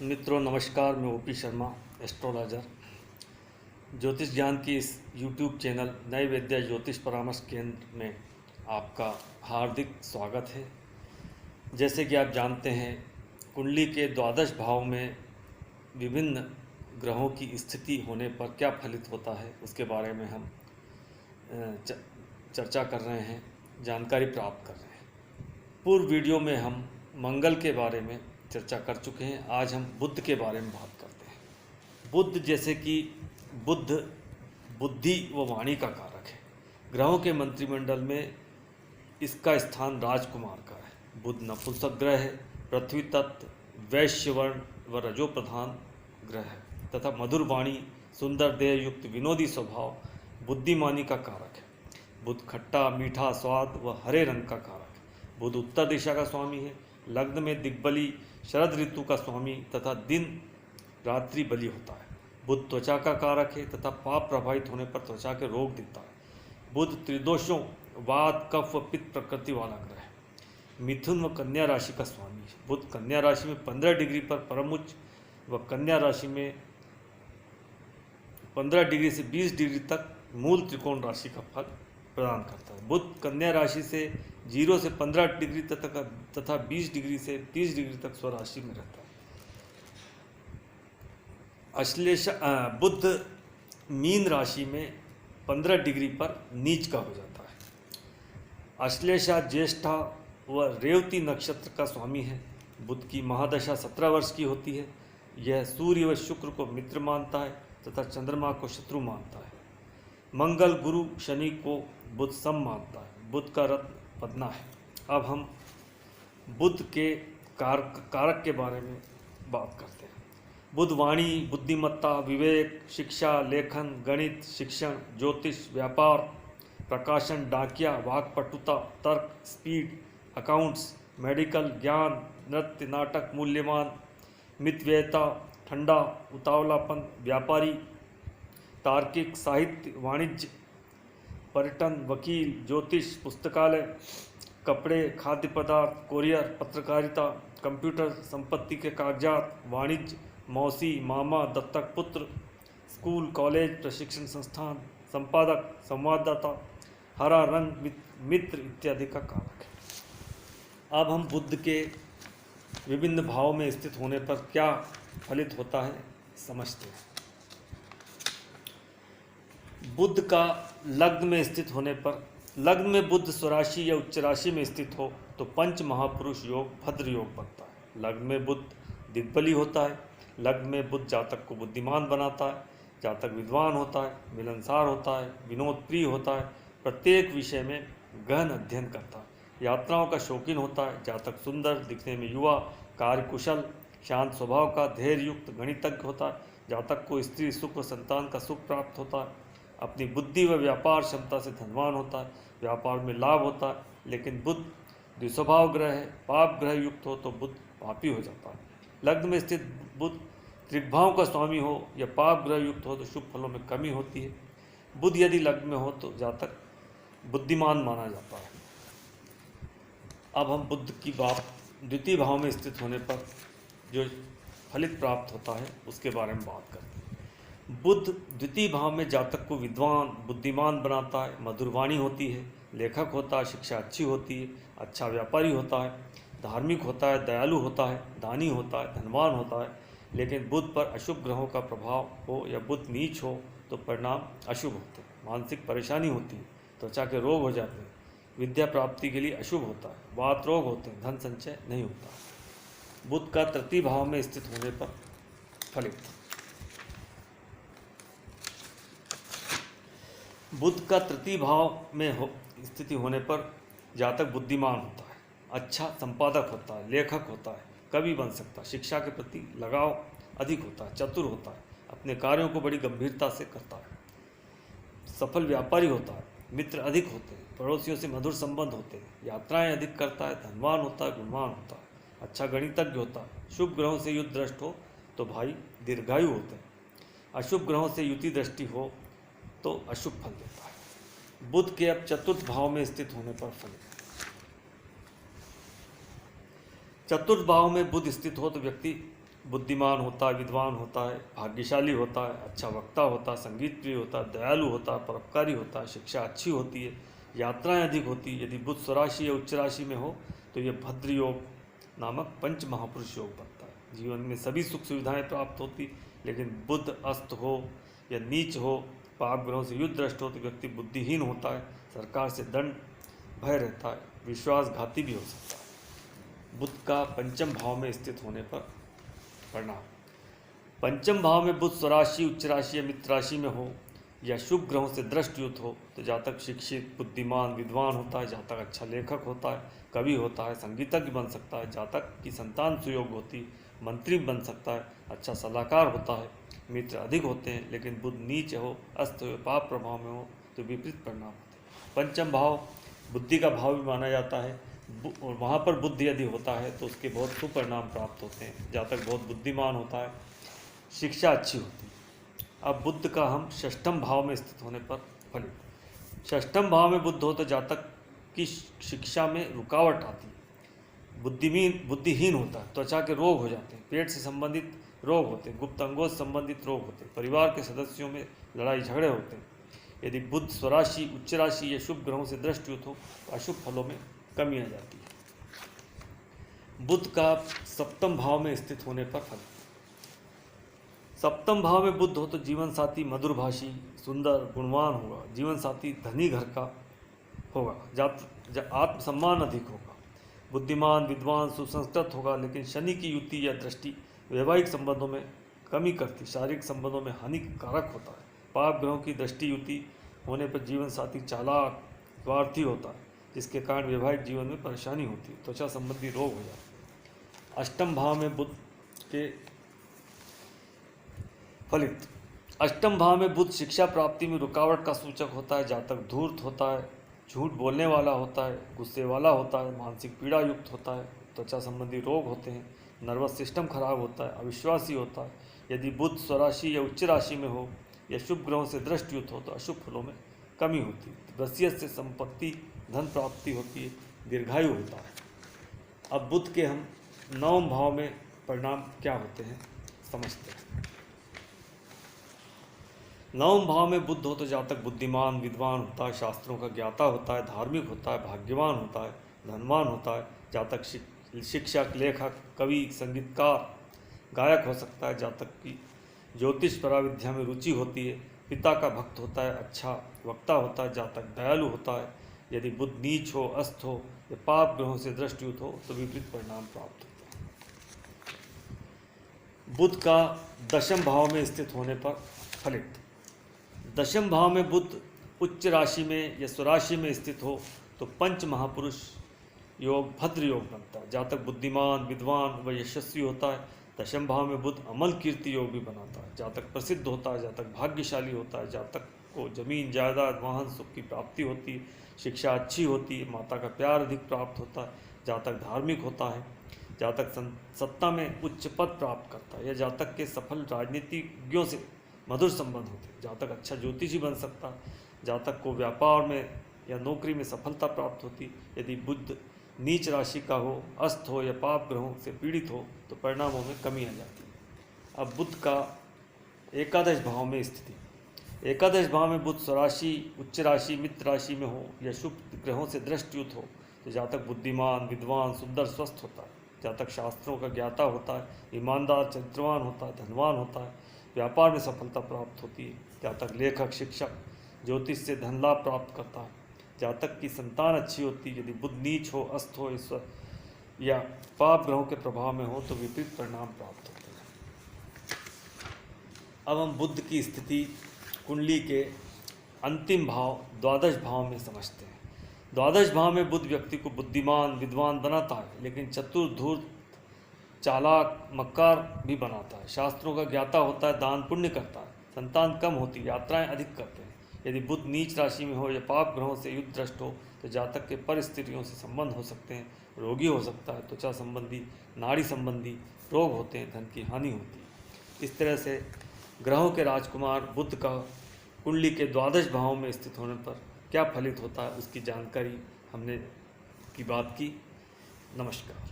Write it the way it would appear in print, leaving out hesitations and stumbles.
मित्रों नमस्कार, मैं ओपी शर्मा, एस्ट्रोलॉजर। ज्योतिष ज्ञान की इस यूट्यूब चैनल नए विद्या ज्योतिष परामर्श केंद्र में आपका हार्दिक स्वागत है। जैसे कि आप जानते हैं, कुंडली के द्वादश भाव में विभिन्न ग्रहों की स्थिति होने पर क्या फलित होता है, उसके बारे में हम चर्चा कर रहे हैं, जानकारी प्राप्त कर रहे हैं। पूर्व वीडियो में हम मंगल के बारे में चर्चा कर चुके हैं। आज हम बुध के बारे में बात करते हैं। बुध, जैसे कि बुध बुद्धि व वाणी का कारक है। ग्रहों के मंत्रिमंडल में इसका स्थान राजकुमार का है। बुध नपुंसक ग्रह है, पृथ्वी तत्व, वैश्य वर्ण व रजो प्रधान ग्रह है तथा मधुर वाणी, सुंदर देह युक्त विनोदी स्वभाव, बुद्धिमानी का कारक है। बुध खट्टा मीठा स्वाद व हरे रंग का कारक है। बुध उत्तर दिशा का स्वामी है। लग्न में दिग्बली शरद ऋतु का स्वामी तथा दिन रात्रि बलि होता है। बुध त्वचा का कारक है तथा पाप प्रभावित होने पर त्वचा के रोग देता है। बुध त्रिदोषों वात कफ व पित्त प्रकृति वाला ग्रह है। मिथुन व कन्या राशि का स्वामी है। बुध कन्या राशि में 15 डिग्री पर परम उच्च व कन्या राशि में 15 डिग्री से 20 डिग्री तक मूल त्रिकोण राशि का फल प्रदान करता है। बुध कन्या राशि से 0 से 15 डिग्री तथा 20 डिग्री से 30 डिग्री तक स्वराशि में रहता है। बुध मीन राशि में 15 डिग्री पर नीच का हो जाता है। अश्लेषा, ज्येष्ठा व रेवती नक्षत्र का स्वामी है। बुध की महादशा 17 वर्ष की होती है। यह सूर्य व शुक्र को मित्र मानता है तथा चंद्रमा को शत्रु मानता है। मंगल, गुरु, शनि को बुध सम मानता है। बुध का रत्न पद्मा है। अब हम बुध के कारक के बारे में बात करते हैं। बुध वाणी, बुद्धिमत्ता, विवेक, शिक्षा, लेखन, गणित, शिक्षण, ज्योतिष, व्यापार, प्रकाशन, डाकिया, वाक्पटुता, तर्क, स्पीड, अकाउंट्स, मेडिकल, ज्ञान, नृत्य, नाटक, मूल्यमान, मितव्ययता, ठंडा, उतावलापन, व्यापारी, तार्किक, साहित्य, वाणिज्य, पर्यटन, वकील, ज्योतिष, पुस्तकालय, कपड़े, खाद्य पदार्थ, कोरियर, पत्रकारिता, कंप्यूटर, संपत्ति के कागजात, वाणिज्य, मौसी, मामा, दत्तक पुत्र, स्कूल, कॉलेज, प्रशिक्षण संस्थान, संपादक, संवाददाता, हरा रंग, मित्र इत्यादि का कारक है। अब हम बुध के विभिन्न भाव में स्थित होने पर क्या फलित होता है समझते हैं। बुध का लग्न में स्थित होने पर, लग्न में बुध स्वराशि या उच्च राशि में स्थित हो तो पंच महापुरुष योग भद्र योग बनता है। लग्न में बुध दिग्बली होता है। लग्न में बुध जातक को बुद्धिमान बनाता है। जातक विद्वान होता है, मिलनसार होता है, विनोद प्रिय होता है, प्रत्येक विषय में गहन अध्ययन करता है, यात्राओं का शौकीन होता है। जातक सुंदर, दिखने में युवा, कार्यकुशल, शांत स्वभाव का, धैर्य युक्त, गणितज्ञ होता है। जातक को स्त्री सुख व संतान का सुख प्राप्त होता है। अपनी बुद्धि व व्यापार क्षमता से धनवान होता है। व्यापार में लाभ होता है। लेकिन बुध द्विस्वभाव ग्रह है, पाप ग्रह युक्त हो तो बुध पापी हो जाता है। लग्न में स्थित बुध त्रिग्भाव का स्वामी हो या पाप ग्रह युक्त हो तो शुभ फलों में कमी होती है। बुध यदि लग्न में हो तो जातक बुद्धिमान माना जाता है। अब हम बुध की बात द्वितीय भाव में स्थित होने पर जो फलित प्राप्त होता है उसके बारे में बात करते हैं। बुध द्वितीय भाव में जातक को विद्वान, बुद्धिमान बनाता है। मधुर वाणी होती है, लेखक होता है, शिक्षा अच्छी होती है, अच्छा व्यापारी होता है, धार्मिक होता है, दयालु होता है, दानी होता है, धनवान होता है। लेकिन बुध पर अशुभ ग्रहों का प्रभाव हो या बुध नीच हो तो परिणाम अशुभ होते हैं। मानसिक परेशानी होती है, त्वचा के रोग हो जाते हैं, विद्या प्राप्ति के लिए अशुभ होता है, वात रोग होते हैं, धन संचय नहीं होता। बुध का तृतीय भाव में स्थित होने पर फलित। बुध का तृतीय भाव में स्थिति होने पर जातक बुद्धिमान होता है, अच्छा संपादक होता है, लेखक होता है, कवि बन सकता है, शिक्षा के प्रति लगाव अधिक होता है, चतुर होता है, अपने कार्यों को बड़ी गंभीरता से करता है, सफल व्यापारी होता है, मित्र अधिक होते हैं, पड़ोसियों से मधुर संबंध होते हैं, यात्राएं अधिक करता है, धनवान होता है, गुणवान होता है, अच्छा गणितज्ञ होता है। शुभ ग्रहों से युति दृष्ट हो तो भाई दीर्घायु होते हैं। अशुभ ग्रहों से युति दृष्टि हो तो अशुभ फल देता है। बुध के अब चतुर्थ भाव में स्थित होने पर फल। चतुर्थ भाव में बुध स्थित हो तो व्यक्ति बुद्धिमान होता है, विद्वान होता है, भाग्यशाली होता है, अच्छा वक्ता होता है, संगीत प्रिय होता है, दयालु होता है, परोपकारी होता है, शिक्षा अच्छी होती है, यात्राएं अधिक होती है। यदि बुध स्वराशि या उच्च राशि में हो तो यह भद्र योग नामक पंच महापुरुष योग बनता है। जीवन में सभी सुख सुविधाएं प्राप्त होती, लेकिन बुध अस्त हो या नीच हो, पाप ग्रहों से युद्ध दृष्ट हो तो व्यक्ति बुद्धिहीन होता है, सरकार से दंड भय रहता है, विश्वासघाती भी हो सकता है। बुध का पंचम भाव में स्थित होने पर परिणाम। पंचम भाव में बुध स्वराशि, उच्च राशि या मित्र राशि में हो या शुभ ग्रहों से दृष्टयुत हो तो जातक शिक्षित, बुद्धिमान, विद्वान होता है, जातक अच्छा लेखक होता है, कवि होता है, संगीतज्ञ बन सकता है, जातक की संतान सुयोग होती, मंत्री बन सकता है, अच्छा सलाहकार होता है, मित्र अधिक होते हैं। लेकिन बुध नीच हो, अस्त हो, पाप प्रभाव में हो तो विपरीत परिणाम होते हैं। पंचम भाव बुद्धि का भाव भी माना जाता है, और वहाँ पर बुद्धि यदि होता है तो उसके बहुत शुभ परिणाम प्राप्त होते हैं। जातक बहुत बुद्धिमान होता है, शिक्षा अच्छी होती है। अब बुध का हम षष्ठम भाव में स्थित होने पर फलित। षष्ठम भाव में बुध हो तो जातक की शिक्षा में रुकावट आती है, बुद्धिहीन होता है, त्वचा के रोग हो जाते हैं, पेट से संबंधित रोग होते हैं, गुप्त अंगों से संबंधित रोग होते हैं, परिवार के सदस्यों में लड़ाई झगड़े होते हैं। यदि बुध स्वराशि, उच्च राशि या शुभ ग्रहों से दृष्टयुत हो तो अशुभ फलों में कमी आ जाती है। बुध का सप्तम भाव में स्थित होने पर फल। सप्तम भाव में बुध हो तो जीवन साथी मधुरभाषी, सुंदर, गुणवान होगा, जीवन साथी धनी घर का होगा, आत्मसम्मान अधिक होगा, बुद्धिमान, विद्वान, सुसंस्कृत होगा। लेकिन शनि की युति या दृष्टि वैवाहिक संबंधों में कमी करती, शारीरिक संबंधों में हानिकारक होता है। पाप ग्रहों की दृष्टि युति होने पर जीवन साथी चालाक, स्वार्थी होता है, जिसके कारण वैवाहिक जीवन में परेशानी होती है, त्वचा संबंधी रोग हो जाते हैं। अष्टम भाव में बुध के फलित। अष्टम भाव में बुध शिक्षा प्राप्ति में रुकावट का सूचक होता है, जातक धूर्त होता है, झूठ बोलने वाला होता है, गुस्से वाला होता है, मानसिक पीड़ा युक्त होता है, त्वचा संबंधी रोग होते हैं, नर्वस सिस्टम खराब होता है, अविश्वासी होता है। यदि बुध स्वराशि या उच्च राशि में हो या शुभ ग्रहों से दृष्टयुत हो तो अशुभ फलों में कमी होती है, वसीयत से संपत्ति, धन प्राप्ति होती है, दीर्घायु होता है। अब बुध के हम नवम भाव में परिणाम क्या होते हैं समझते हैं। नवम भाव में बुध हो तो जातक बुद्धिमान, विद्वान होता है, शास्त्रों का ज्ञाता होता है, धार्मिक होता है, भाग्यवान होता है, धनवान होता है, जातक शिक्षक, लेखक, कवि, संगीतकार, गायक हो सकता है, जातक की ज्योतिष पराविद्या में रुचि होती है, पिता का भक्त होता है, अच्छा वक्ता होता है, जातक दयालु होता है। यदि बुध नीच हो, अस्त हो या पाप ग्रहों से दृष्टयुत हो तो विपरीत परिणाम प्राप्त होते हैं। बुध का दशम भाव में स्थित होने पर फलित। दशम भाव में बुध उच्च राशि में या स्वराशि में स्थित हो तो पंच महापुरुष योग भद्र योग बनता है, जातक बुद्धिमान, विद्वान व यशस्वी होता है। दशम भाव में बुध अमल कीर्ति योग भी बनाता है, जातक प्रसिद्ध होता है, जातक भाग्यशाली होता है, जातक को जमीन, जायदाद, वाहन, सुख की प्राप्ति होती है, शिक्षा अच्छी होती है, माता का प्यार अधिक प्राप्त होता है, जातक धार्मिक होता है, जातक सत्ता में उच्च पद प्राप्त करता है, या जातक के सफल राजनीतिज्ञों से मधुर संबंध होते हैं, जातक अच्छा ज्योतिषी बन सकता है, जातक को व्यापार में या नौकरी में सफलता प्राप्त होती। यदि बुध नीच राशि का हो, अस्त हो या पाप ग्रहों से पीड़ित हो तो परिणामों में कमी आ जाती है। अब बुध का एकादश भाव में स्थिति। एकादश भाव में बुध स्वराशि, उच्च राशि, मित्र राशि में हो या शुभ ग्रहों से दृष्टयुत हो तो जातक बुद्धिमान, विद्वान, सुंदर, स्वस्थ होता है, जातक शास्त्रों का ज्ञाता होता है, ईमानदार, चरित्रवान होता है, धनवान होता है, व्यापार में सफलता प्राप्त होती है, जातक लेखक, शिक्षक, ज्योतिष से धन लाभ प्राप्त करता है, जातक की संतान अच्छी होती है। यदि बुध नीच हो, अस्त हो या पाप ग्रहों के प्रभाव में हो तो विपरीत परिणाम प्राप्त होते हैं। अब हम बुध की स्थिति कुंडली के अंतिम भाव द्वादश भाव में समझते हैं। द्वादश भाव में बुध व्यक्ति को बुद्धिमान, विद्वान बनाता है, लेकिन चतुर, धूर्त, चालाक, मक्कार भी बनाता है, शास्त्रों का ज्ञाता होता है, दान पुण्य करता है, संतान कम होती, यात्राएं अधिक करते हैं। यदि बुध नीच राशि में हो या पाप ग्रहों से युद्ध दृष्ट हो तो जातक के परिस्थितियों से संबंध हो सकते हैं, रोगी हो सकता है, त्वचा संबंधी, नाड़ी संबंधी रोग होते हैं, धन की हानि होती है। इस तरह से ग्रहों के राजकुमार बुध का कुंडली के द्वादश भाव में स्थित होने पर क्या फलित होता है उसकी जानकारी हमने की बात की। नमस्कार।